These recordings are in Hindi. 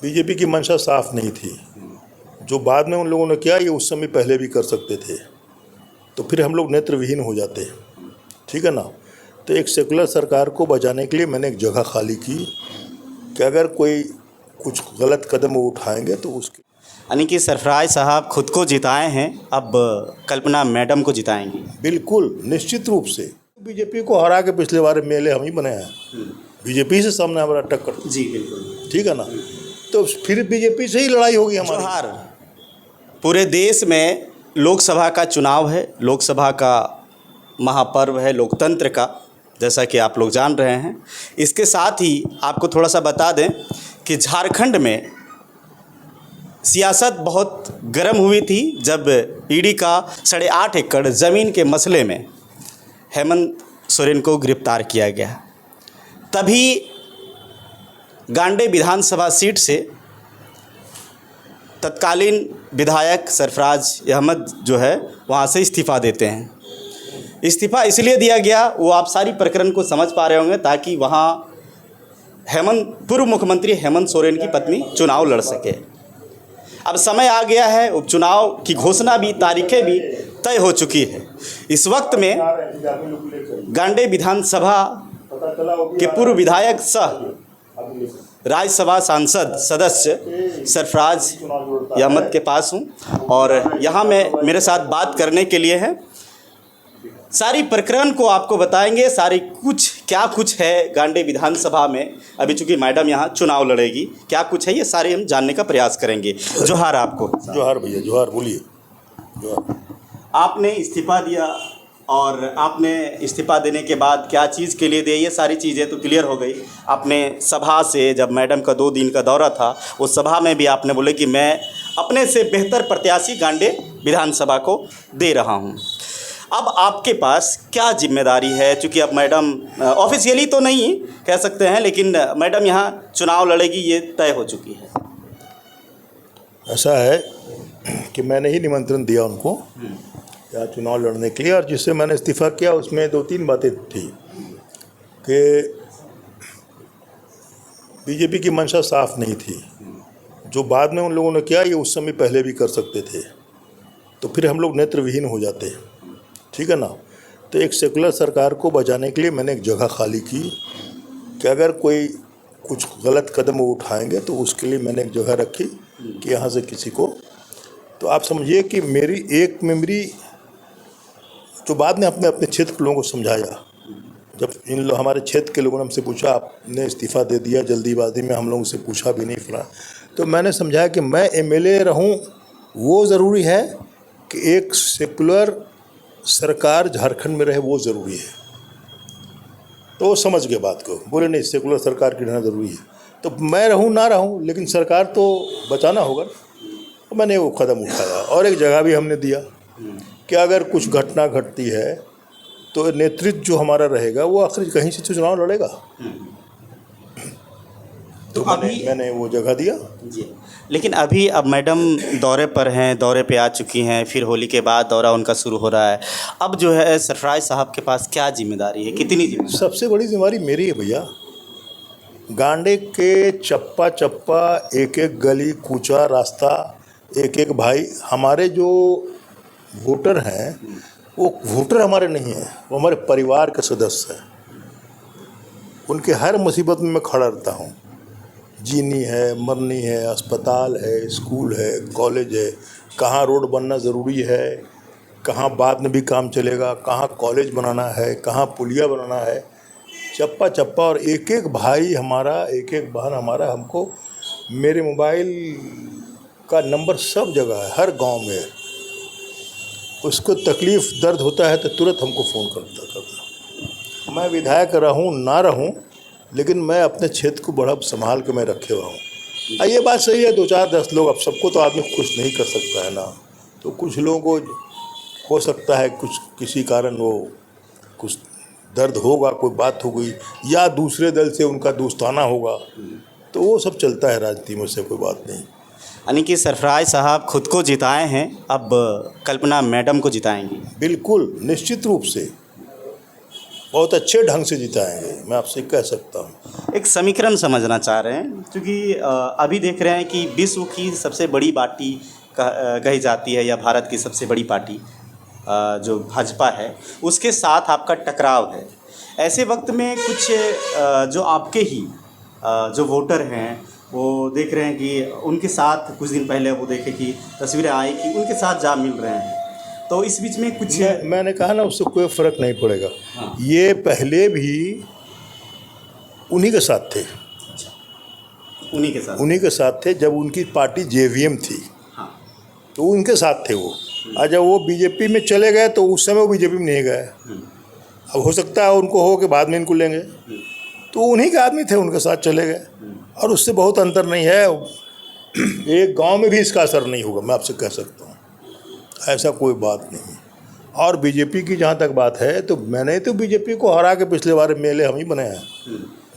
बीजेपी की मंशा साफ नहीं थी। जो बाद में उन लोगों ने किया ये उस समय पहले भी कर सकते थे, तो फिर हम लोग नेत्रविहीन हो जाते। ठीक है ना। तो एक सेकुलर सरकार को बचाने के लिए मैंने एक जगह खाली की कि अगर कोई कुछ गलत कदम वो उठाएंगे तो उसके यानी कि सरफराज साहब खुद को जिताए हैं, अब कल्पना मैडम को जिताएंगी। बिल्कुल निश्चित रूप से बीजेपी को हरा के पिछले बार एमएलए हम ही बने हैं। बीजेपी से सामने हमारा टक्कर। जी बिल्कुल। ठीक है ना। तो फिर बीजेपी से ही लड़ाई होगी हमारी। जोहार। पूरे देश में लोकसभा का चुनाव है, लोकसभा का महापर्व है लोकतंत्र का, जैसा कि आप लोग जान रहे हैं। इसके साथ ही आपको थोड़ा सा बता दें कि झारखंड में सियासत बहुत गर्म हुई थी जब ईडी का 8.5 एकड़ ज़मीन के मसले में हेमंत सोरेन को गिरफ्तार किया गया। तभी गांडे विधानसभा सीट से तत्कालीन विधायक सरफराज अहमद जो है वहाँ से इस्तीफ़ा देते हैं। इस्तीफ़ा इसलिए दिया गया, वो आप सारी प्रकरण को समझ पा रहे होंगे, ताकि वहाँ पूर्व मुख्यमंत्री हेमंत सोरेन की पत्नी चुनाव लड़ सके। अब समय आ गया है, उपचुनाव की घोषणा भी, तारीखें भी तय हो चुकी है। इस वक्त में गांडे विधानसभा के पूर्व विधायक सह राज्यसभा सांसद सदस्य सरफराज अहमद के पास हूं, और यहाँ में मेरे साथ बात करने के लिए हैं। सारी प्रकरण को आपको बताएंगे, सारी क्या कुछ है गांडे विधानसभा में। अभी चूंकि मैडम यहाँ चुनाव लड़ेगी, क्या कुछ है ये सारे हम जानने का प्रयास करेंगे। जोहार आपको। जोहार भैया, जोहार, बोलिए। जोहार। आपने इस्तीफ़ा दिया, और आपने इस्तीफ़ा देने के बाद क्या चीज़ के लिए दिया, ये सारी चीज़ें तो क्लियर हो गई। आपने सभा से, जब मैडम का 2 दिन का दौरा था, उस सभा में भी आपने बोले कि मैं अपने से बेहतर प्रत्याशी गांडे विधानसभा को दे रहा हूँ। अब आपके पास क्या जिम्मेदारी है, चूँकि अब मैडम ऑफिशियली तो नहीं कह सकते हैं, लेकिन मैडम यहाँ चुनाव लड़ेगी, ये तय हो चुकी है। ऐसा है कि मैंने ही निमंत्रण दिया उनको या चुनाव लड़ने के लिए, और जिससे मैंने इस्तीफ़ा किया उसमें 2-3 बातें थी कि बीजेपी की मंशा साफ नहीं थी। जो बाद में उन लोगों ने किया ये उस समय पहले भी कर सकते थे, तो फिर हम लोग नेत्रविहीन हो जाते। ठीक है ना। तो एक सेकुलर सरकार को बचाने के लिए मैंने एक जगह खाली की कि अगर कोई कुछ गलत कदम वो उठाएंगे तो उसके लिए मैंने एक जगह रखी कि यहाँ से किसी को, तो आप समझिए कि मेरी एक मेमोरी तो बाद में अपने क्षेत्र के लोगों को समझाया। जब हमारे क्षेत्र के लोगों ने हमसे पूछा, आपने इस्तीफ़ा दे दिया जल्दीबाजी में, हम लोगों से पूछा भी नहीं फला, तो मैंने समझाया कि मैं एमएलए रहूं वो ज़रूरी है कि एक सेकुलर सरकार झारखंड में रहे वो ज़रूरी है। तो वो समझ गए बात को, बोले नहीं सेकुलर सरकार की रहना ज़रूरी है। तो मैं रहूं ना रहूं, लेकिन सरकार तो बचाना होगा। तो मैंने वो कदम उठाया, और एक जगह भी हमने दिया कि अगर कुछ घटना घटती है तो नेतृत्व जो हमारा रहेगा वो आखिर कहीं से चुनाव लड़ेगा। तो मैंने वो जगह दिया जी। लेकिन अभी अब मैडम दौरे पर हैं, दौरे पे आ चुकी हैं, फिर होली के बाद दौरा उनका शुरू हो रहा है। अब जो है सरफराज साहब के पास क्या जिम्मेदारी है, कितनी जिम्मेदारी? सबसे बड़ी जिम्मेदारी मेरी है भैया। गांडे के चप्पा चप्पा, एक एक गली कूचा रास्ता, एक एक भाई, हमारे जो वोटर हैं वो वोटर हमारे नहीं हैं, वो हमारे परिवार के सदस्य हैं। उनके हर मुसीबत में मैं खड़ा रहता हूँ। जीनी है, मरनी है, अस्पताल है, स्कूल है, कॉलेज है, कहाँ रोड बनना ज़रूरी है, कहाँ बाद में भी काम चलेगा, कहाँ कॉलेज बनाना है, कहाँ पुलिया बनाना है, चप्पा चप्पा। और एक एक भाई हमारा, एक एक बहन हमारा, हमको मेरे मोबाइल का नंबर सब जगह है, हर गांव में। उसको तकलीफ़ दर्द होता है तो तुरंत हमको फ़ोन करता। मैं विधायक रहूं ना रहूं, लेकिन मैं अपने क्षेत्र को बड़ा संभाल के मैं रखे हुआ हूँ। ये बात सही है, 2-4-10 लोग, अब सबको तो आदमी खुश नहीं कर सकता है ना। तो कुछ लोगों को हो सकता है कुछ किसी कारण वो कुछ दर्द होगा, कोई बात हो गई, या दूसरे दल से उनका दोस्ताना होगा, तो वो सब चलता है राजनीति में, से कोई बात नहीं। यानी कि सरफराज साहब खुद को जिताए हैं, अब कल्पना मैडम को जिताएंगी। बिल्कुल निश्चित रूप से बहुत अच्छे ढंग से जिताएंगे, मैं आपसे कह सकता हूँ। एक समीकरण समझना चाह रहे हैं, क्योंकि अभी देख रहे हैं कि विश्व की सबसे बड़ी पार्टी कही जाती है, या भारत की सबसे बड़ी पार्टी जो भाजपा है, उसके साथ आपका टकराव है। ऐसे वक्त में कुछ जो आपके ही जो वोटर हैं वो देख रहे हैं कि उनके साथ कुछ दिन पहले वो देखे कि तस्वीरें आई कि उनके साथ जा मिल रहे हैं, तो इस बीच में कुछ मैंने कहा ना, उससे कोई फर्क नहीं पड़ेगा। हाँ। ये पहले भी उन्हीं के साथ थे, उन्हीं के साथ थे जब उनकी पार्टी जेवीएम थी। हाँ। तो उनके साथ थे वो। और जब वो बीजेपी में चले गए तो उस समय वो बीजेपी में नहीं गए। अब हो सकता है उनको हो कि बाद में इनको लेंगे, तो उन्हीं के आदमी थे, उनके साथ चले गए। और उससे बहुत अंतर नहीं है, एक गांव में भी इसका असर नहीं होगा, मैं आपसे कह सकता हूँ, ऐसा कोई बात नहीं। और बीजेपी की जहाँ तक बात है, तो मैंने तो बीजेपी को हरा के पिछले बार मेले हम ही बने हैं,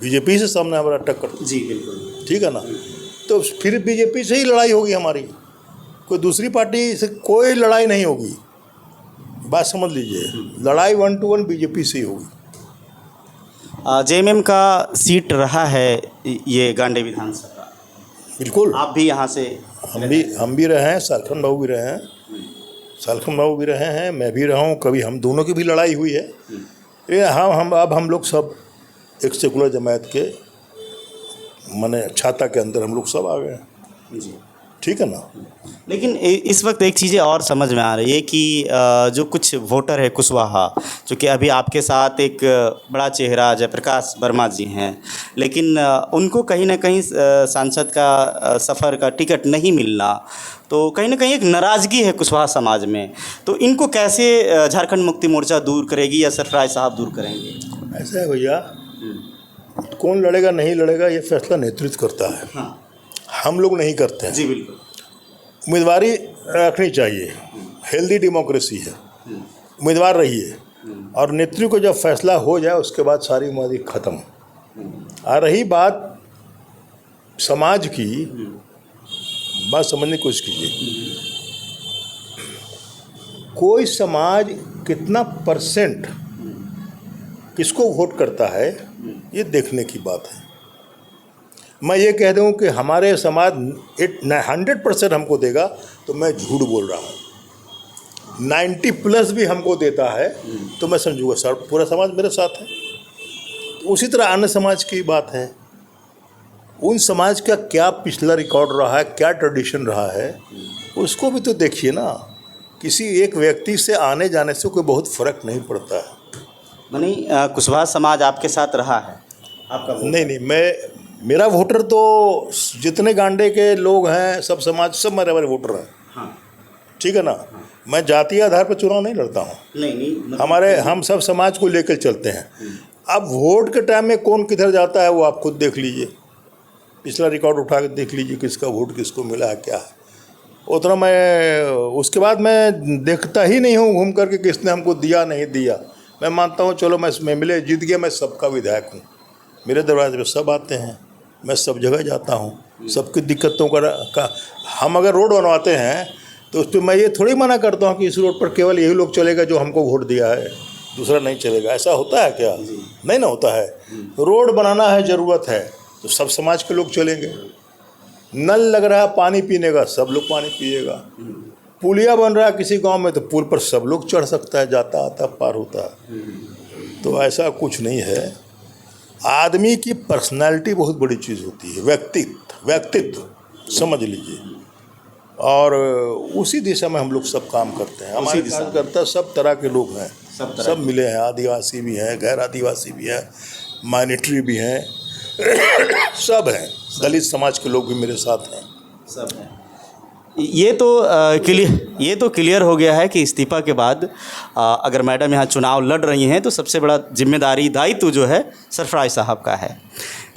बीजेपी से सामने हमारा टक्कर। जी बिल्कुल, ठीक है ना। तो फिर बीजेपी से ही लड़ाई होगी हमारी, कोई दूसरी पार्टी से कोई लड़ाई नहीं होगी। बात समझ लीजिए, लड़ाई 1 to 1 बीजेपी से ही होगी। जेएमएम का सीट रहा है ये गांडे विधानसभा, बिल्कुल। आप भी यहाँ से हम भी रहे हैं, सालखन बाबू भी रहे हैं, सालखन बाबू भी रहे हैं, मैं भी रहा हूँ, कभी हम दोनों की भी लड़ाई हुई है। ये हम लोग सब एक सेकुलर जमात के माने छाता के अंदर हम लोग सब आ गए, जी। ठीक है ना। लेकिन इस वक्त एक चीज़ें और समझ में आ रही है कि जो कुछ वोटर है कुशवाहा, जो कि अभी आपके साथ एक बड़ा चेहरा जयप्रकाश वर्मा जी हैं, लेकिन उनको कहीं ना कहीं सांसद का सफ़र का टिकट नहीं मिलना, तो कहीं ना कहीं एक नाराज़गी है कुशवाहा समाज में। तो इनको कैसे झारखंड मुक्ति मोर्चा दूर करेगी, या सरफराज साहब दूर करेंगे? ऐसा है भैया, कौन लड़ेगा नहीं लड़ेगा ये फैसला नेतृत्व करता है। हाँ। हम लोग नहीं करते हैं। जी बिल्कुल। उम्मीदवारी रखनी चाहिए, हेल्दी डेमोक्रेसी है, उम्मीदवार रहिए, और नेतृत्व को जब फैसला हो जाए उसके बाद सारी उम्मीद ख़त्म। आ रही बात समाज की, बात समझने की कोशिश कीजिए, कोई समाज कितना % किसको वोट करता है ये देखने की बात है। मैं ये कह दूं कि हमारे समाज 100% हमको देगा तो मैं झूठ बोल रहा हूँ। 90+ भी हमको देता है तो मैं समझूंगा सर पूरा समाज मेरे साथ है। तो उसी तरह अन्य समाज की बात है, उन समाज का क्या पिछला रिकॉर्ड रहा है, क्या ट्रेडिशन रहा है, उसको भी तो देखिए ना। किसी एक व्यक्ति से आने जाने से कोई बहुत फ़र्क नहीं पड़ता है। मानी कुशवाहा समाज आपके साथ रहा है, आपका वोट? नहीं, मेरा वोटर तो जितने गांडे के लोग हैं सब समाज सब मेरे वोटर हैं। हाँ। ठीक है ना। हाँ। मैं जातीय आधार पर चुनाव नहीं लड़ता हूँ। नहीं हमारे हम सब समाज को लेकर चलते हैं। अब वोट के टाइम में कौन किधर जाता है वो आप खुद देख लीजिए, पिछला रिकॉर्ड उठा के देख लीजिए किसका वोट किसको मिला है क्या है। उतना मैं उसके बाद मैं देखता ही नहीं हूँ घूम करके किसने हमको दिया नहीं दिया। मैं मानता हूँ चलो मैं मिले जीत गया, मैं सबका विधायक हूँ, मेरे दरवाजे पे सब आते हैं, मैं सब जगह जाता हूँ, सबकी दिक्कतों का हम अगर रोड बनवाते हैं तो उस पर मैं ये थोड़ी मना करता हूँ कि इस रोड पर केवल यही लोग चलेगा जो हमको वोट दिया है, दूसरा नहीं चलेगा। ऐसा होता है क्या? नहीं ना होता है। रोड बनाना है, ज़रूरत है तो सब समाज के लोग चलेंगे। नल लग रहा है पानी पीने का, सब लोग पानी पिएगा। पुलिया बन रहा है किसी गांव में तो पुल पर सब लोग चढ़ सकता है, जाता आता पार होता है। तो ऐसा कुछ नहीं है। आदमी की पर्सनालिटी बहुत बड़ी चीज़ होती है, व्यक्तित्व समझ लीजिए। और उसी दिशा में हम लोग सब काम करते हैं। हमारे कार्यकर्ता सब तरह के लोग हैं, सब मिले हैं, आदिवासी भी हैं, गैर आदिवासी भी हैं, माइनॉरिटी भी हैं, सब हैं, दलित समाज के लोग भी मेरे साथ हैं, सब हैं। ये तो क्लियर हो गया है कि इस्तीफा के बाद अगर मैडम यहाँ चुनाव लड़ रही हैं तो सबसे बड़ा जिम्मेदारी दायित्व जो है सरफराज साहब का है।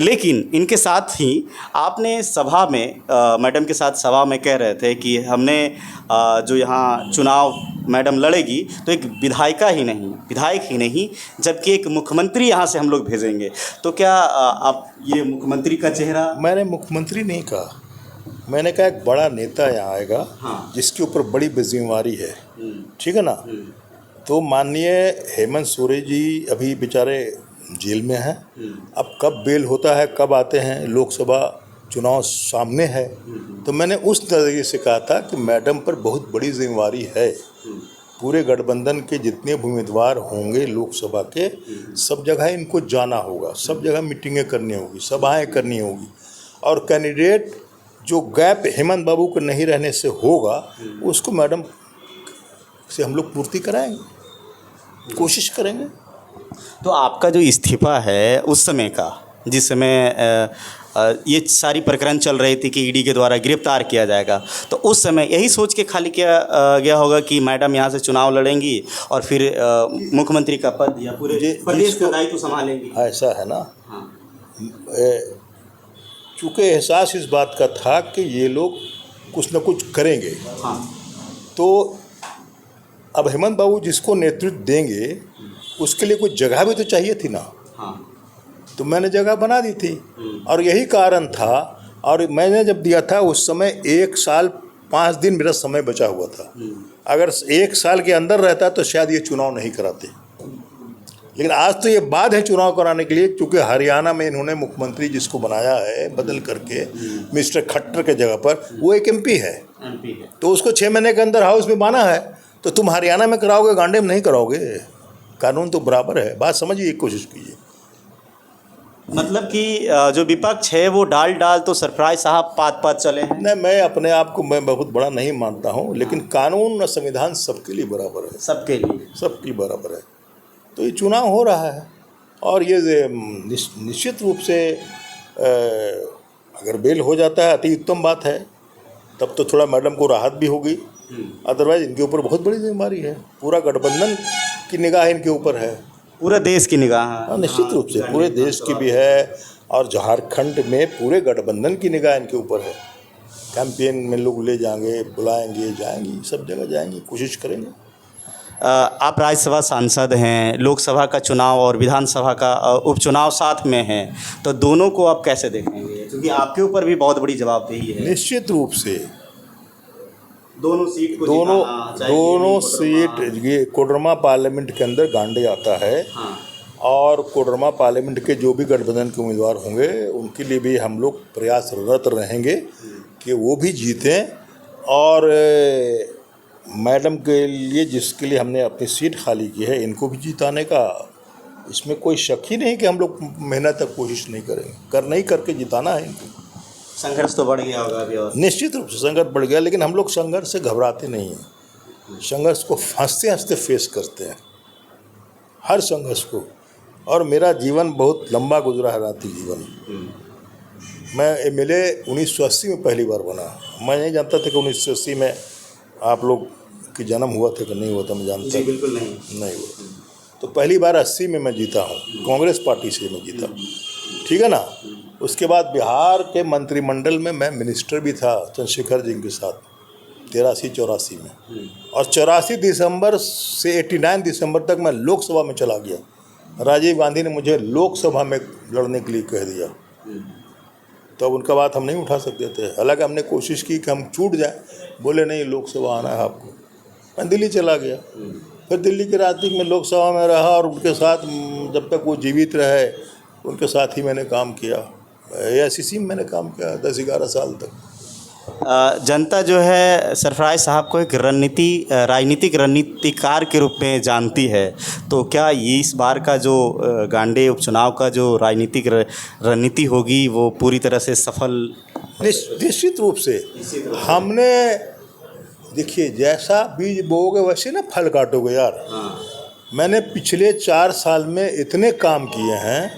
लेकिन इनके साथ ही आपने सभा में मैडम के साथ सभा में कह रहे थे कि हमने जो यहाँ चुनाव मैडम लड़ेगी तो एक विधायक ही नहीं जबकि एक मुख्यमंत्री यहाँ से हम लोग भेजेंगे। तो क्या आप ये मुख्यमंत्री का चेहरा? मैंने मुख्यमंत्री नहीं कहा, मैंने कहा एक बड़ा नेता यहाँ आएगा। हाँ। जिसके ऊपर बड़ी जिम्मेवारी है, ठीक है ना। तो माननीय हेमंत सोरेन जी अभी बेचारे जेल में हैं। अब कब बेल होता है, कब आते हैं, लोकसभा चुनाव सामने है। तो मैंने उस नज़रिए से कहा था कि मैडम पर बहुत बड़ी जिम्मेवारी है। पूरे गठबंधन के जितने उम्मीदवार होंगे लोकसभा के, सब जगह इनको जाना होगा, सब जगह मीटिंगें करनी होगी, सभाएं करनी होगी, और कैंडिडेट जो गैप हेमंत बाबू को नहीं रहने से होगा उसको मैडम से हम लोग पूर्ति कराएंगे, कोशिश करेंगे। तो आपका जो इस्तीफा है उस समय का, जिस समय ये सारी प्रकरण चल रही थी कि ईडी के द्वारा गिरफ्तार किया जाएगा, तो उस समय यही सोच के खाली किया गया होगा कि मैडम यहाँ से चुनाव लड़ेंगी और फिर मुख्यमंत्री का पद या पूरे प्रदेश का दायित्व संभालेंगी? ऐसा है ना। हाँ। चूँकि एहसास इस बात का था कि ये लोग कुछ न कुछ करेंगे। हाँ। तो अब हेमंत बाबू जिसको नेतृत्व देंगे उसके लिए कुछ जगह भी तो चाहिए थी ना। हाँ। तो मैंने जगह बना दी थी, और यही कारण था। और मैंने जब दिया था उस समय 1 साल 5 दिन मेरा समय बचा हुआ था। अगर 1 साल के अंदर रहता तो शायद ये चुनाव नहीं कराते, लेकिन आज तो ये बात है चुनाव कराने के लिए, क्योंकि हरियाणा में इन्होंने मुख्यमंत्री जिसको बनाया है बदल करके मिस्टर खट्टर के जगह पर, वो एक एमपी है। तो उसको 6 महीने के अंदर हाउस में बाना है, तो तुम हरियाणा में कराओगे, गांडे में नहीं कराओगे। कानून तो बराबर है, बात समझिए, कोशिश कीजिए। मतलब कि जो विपक्ष है वो डाल तो सरफराज साहब पात चले हैं। नहीं, मैं अपने आप को मैं बहुत बड़ा नहीं मानता हूँ, लेकिन कानून और संविधान सबके लिए बराबर है, सबके लिए बराबर है। तो ये चुनाव हो रहा है, और ये निश्चित रूप से अगर बेल हो जाता है अति उत्तम बात है, तब तो थोड़ा मैडम को राहत भी होगी। अदरवाइज इनके ऊपर बहुत बड़ी जिम्मेदारी है, पूरा गठबंधन की निगाह इनके ऊपर है, पूरा देश की निगाह। हाँ, निश्चित रूप से पूरे देश की भी है, और झारखंड में पूरे गठबंधन की निगाह इनके ऊपर है। कैंपेन में लोग ले जाएंगे, बुलाएंगे, जाएंगे, सब जगह जाएंगे, कोशिश करेंगे। आप राज्यसभा सांसद हैं, लोकसभा का चुनाव और विधानसभा का उपचुनाव साथ में है, तो दोनों को आप कैसे देखेंगे? क्योंकि आपके ऊपर भी बहुत बड़ी जवाबदेही है। निश्चित रूप से दोनों सीट को दोनों सीट, ये कोडरमा पार्लियामेंट के अंदर गांडे आता है। हाँ। और कोडरमा पार्लियामेंट के जो भी गठबंधन के उम्मीदवार होंगे उनके लिए भी हम लोग प्रयासरत रहेंगे कि वो भी जीतें, और मैडम के लिए जिसके लिए हमने अपनी सीट खाली की है इनको भी जिताने का, इसमें कोई शक ही नहीं कि हम लोग मेहनत तक कोशिश नहीं करेंगे, नहीं करके जिताना है इनको। संघर्ष तो बढ़ गया होगा अभी, और निश्चित रूप से संघर्ष बढ़ गया, लेकिन हम लोग संघर्ष से घबराते नहीं हैं, संघर्ष को हंसते हंसते फेस करते हैं, हर संघर्ष को। और मेरा जीवन बहुत लंबा गुजरा है, राजनीतिक जीवन। मैं एमएलए 1980 में पहली बार बना। मैं नहीं जानता था कि 1980 में आप लोग की जन्म हुआ था कि नहीं हुआ था, मैं जानता बिल्कुल नहीं हुआ। तो पहली बार 80 में मैं जीता हूँ, कांग्रेस पार्टी से मैं जीता, ठीक है ना। उसके बाद बिहार के मंत्रिमंडल में मैं मिनिस्टर भी था चंद्रशेखर जी के साथ 83-84 में, और 84 दिसंबर से 89 दिसंबर तक मैं लोकसभा में चला गया। राजीव गांधी ने मुझे लोकसभा में लड़ने के लिए कह दिया, तो अब उनका बात हम नहीं उठा सकते थे। हालांकि हमने कोशिश की कि हम छूट जाए, बोले नहीं लोकसभा आना है आपको। मैं दिल्ली चला गया, फिर दिल्ली के राजनीति में लोकसभा में रहा, और उनके साथ जब तक वो जीवित रहे उनके साथ ही मैंने काम किया। एआईसीसी में मैंने काम किया 10-11 साल तक। जनता जो है सरफराज साहब को एक राजनीतिक रणनीतिकार के रूप में जानती है, तो क्या ये इस बार का जो गांडे उपचुनाव का जो राजनीतिक रणनीति होगी वो पूरी तरह से सफल? निश्चित रूप से हमने, देखिए, जैसा बीज बोओगे वैसे ना फल काटोगे यार। हाँ। मैंने पिछले 4 साल में इतने काम किए हैं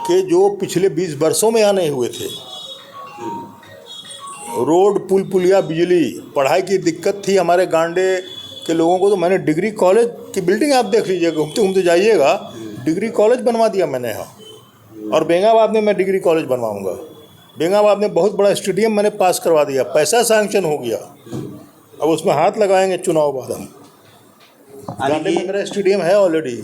कि जो पिछले 20 वर्षों में यहाँ नहीं हुए थे। रोड, पुल पुलिया, बिजली, पढ़ाई की दिक्कत थी हमारे गांडे के लोगों को, तो मैंने डिग्री कॉलेज की बिल्डिंग, आप देख लीजिएगा, घूमते घूमते जाइएगा, डिग्री कॉलेज बनवा दिया मैंने यहाँ। और बेंगाबाद में मैं डिग्री कॉलेज बनवाऊँगा। बेंगाबाद में बहुत बड़ा स्टेडियम मैंने पास करवा दिया, पैसा सैंक्शन हो गया, अब उसमें हाथ लगाएंगे चुनाव बाद हम। गांडे में मेरा स्टेडियम है ऑलरेडी।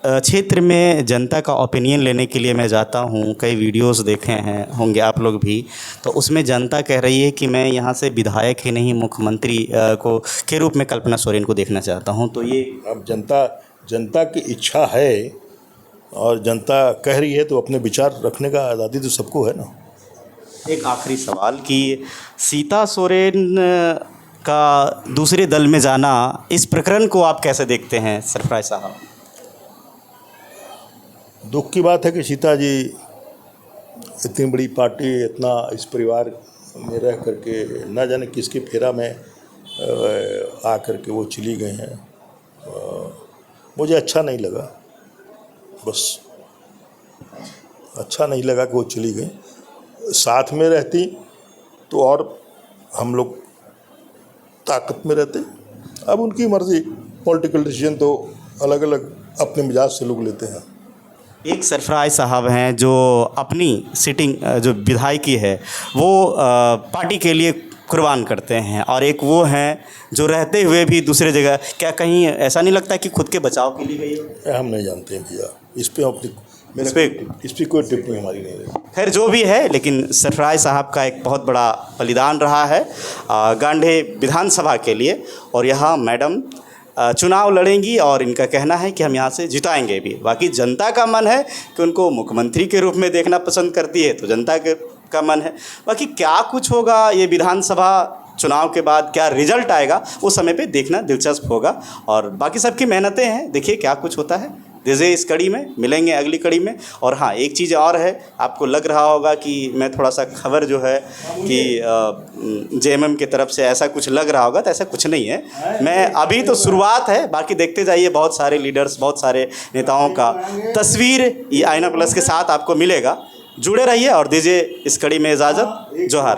क्षेत्र में जनता का ओपिनियन लेने के लिए मैं जाता हूँ, कई वीडियोस देखे हैं होंगे आप लोग भी, तो उसमें जनता कह रही है कि मैं यहाँ से विधायक ही नहीं मुख्यमंत्री को के रूप में कल्पना सोरेन को देखना चाहता हूँ। तो ये अब जनता की इच्छा है और जनता कह रही है तो अपने विचार रखने का आज़ादी तो सबको है ना। एक आखिरी सवाल कि सीता सोरेन का दूसरे दल में जाना, इस प्रकरण को आप कैसे देखते हैं सरफराज साहब? दुख की बात है कि सीता जी इतनी बड़ी पार्टी, इतना इस परिवार में रह करके न जाने किसके फेरा में आ करके वो चली गई हैं। मुझे अच्छा नहीं लगा, बस अच्छा नहीं लगा कि वो चली गई। साथ में रहती तो और हम लोग ताकत में रहते। अब उनकी मर्ज़ी, पॉलिटिकल डिसीजन तो अलग अलग अपने मिजाज से लोग लेते हैं। एक सरफराज साहब हैं जो अपनी सिटिंग जो विधायकी है वो पार्टी के लिए कुर्बान करते हैं, और एक वो हैं जो रहते हुए भी दूसरे जगह, क्या कहीं ऐसा नहीं लगता कि खुद के बचाव के लिए गई हो? हम नहीं जानते हैं भैया, इस पे कोई टिप्पणी हमारी नहीं रही। खैर जो भी है, लेकिन सरफराज साहब का एक बहुत बड़ा बलिदान रहा है गांधी विधानसभा के लिए, और यहाँ मैडम चुनाव लड़ेंगी और इनका कहना है कि हम यहाँ से जिताएंगे भी। बाकी जनता का मन है कि उनको मुख्यमंत्री के रूप में देखना पसंद करती है, तो जनता का मन है। बाकी क्या कुछ होगा ये विधानसभा चुनाव के बाद, क्या रिजल्ट आएगा, उस समय पे देखना दिलचस्प होगा। और बाकी सबकी मेहनतें हैं, देखिए क्या कुछ होता है। जैसे इस कड़ी में मिलेंगे अगली कड़ी में। और हाँ, एक चीज़ और है, आपको लग रहा होगा कि मैं थोड़ा सा खबर जो है कि जेएमएम की तरफ से ऐसा कुछ लग रहा होगा, तो ऐसा कुछ नहीं है। मैं अभी तो शुरुआत है, बाकी देखते जाइए, बहुत सारे लीडर्स, बहुत सारे नेताओं का तस्वीर ये आईना प्लस के साथ आपको मिलेगा। जुड़े रहिए और दीजिए इस कड़ी में इजाज़त। जोहार।